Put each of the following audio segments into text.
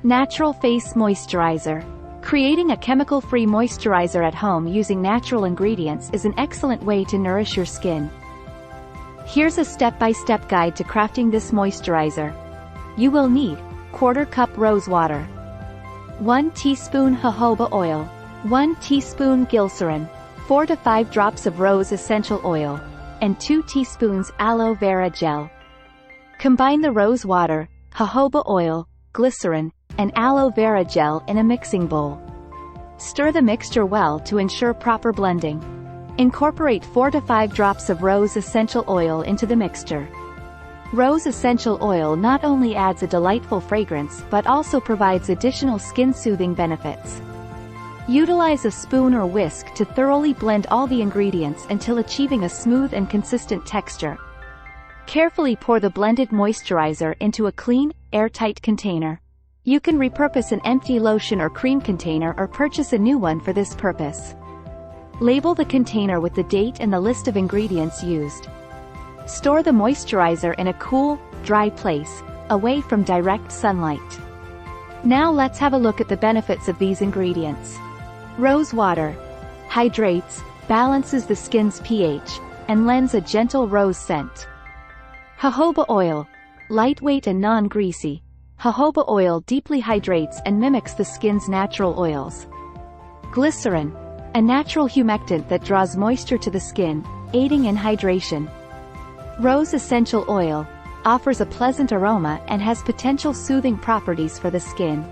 Natural Face Moisturizer. Creating a chemical-free moisturizer at home using natural ingredients is an excellent way to nourish your skin. Here's a step-by-step guide to crafting this moisturizer. You will need 1/4 cup rose water, 1 teaspoon jojoba oil, 1 teaspoon glycerin, 4 to 5 drops of rose essential oil, and 2 teaspoons aloe vera gel. Combine the rose water, jojoba oil, glycerin, and aloe vera gel in a mixing bowl. Stir the mixture well to ensure proper blending. Incorporate 4 to 5 drops of rose essential oil into the mixture. Rose essential oil not only adds a delightful fragrance but also provides additional skin-soothing benefits. Utilize a spoon or whisk to thoroughly blend all the ingredients until achieving a smooth and consistent texture. Carefully pour the blended moisturizer into a clean, airtight container. You can repurpose an empty lotion or cream container or purchase a new one for this purpose. Label the container with the date and the list of ingredients used. Store the moisturizer in a cool, dry place, away from direct sunlight. Now let's have a look at the benefits of these ingredients. Rose water. Hydrates, balances the skin's pH, and lends a gentle rose scent. Jojoba oil. Lightweight and non-greasy. Jojoba oil deeply hydrates and mimics the skin's natural oils. Glycerin. A natural humectant that draws moisture to the skin, aiding in hydration. Rose essential oil. Offers a pleasant aroma and has potential soothing properties for the skin.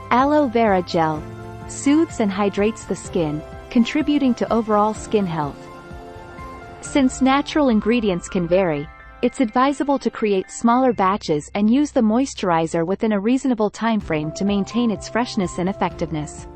Aloe vera gel. Soothes and hydrates the skin, contributing to overall skin health. Since natural ingredients can vary, it's advisable to create smaller batches and use the moisturizer within a reasonable time frame to maintain its freshness and effectiveness.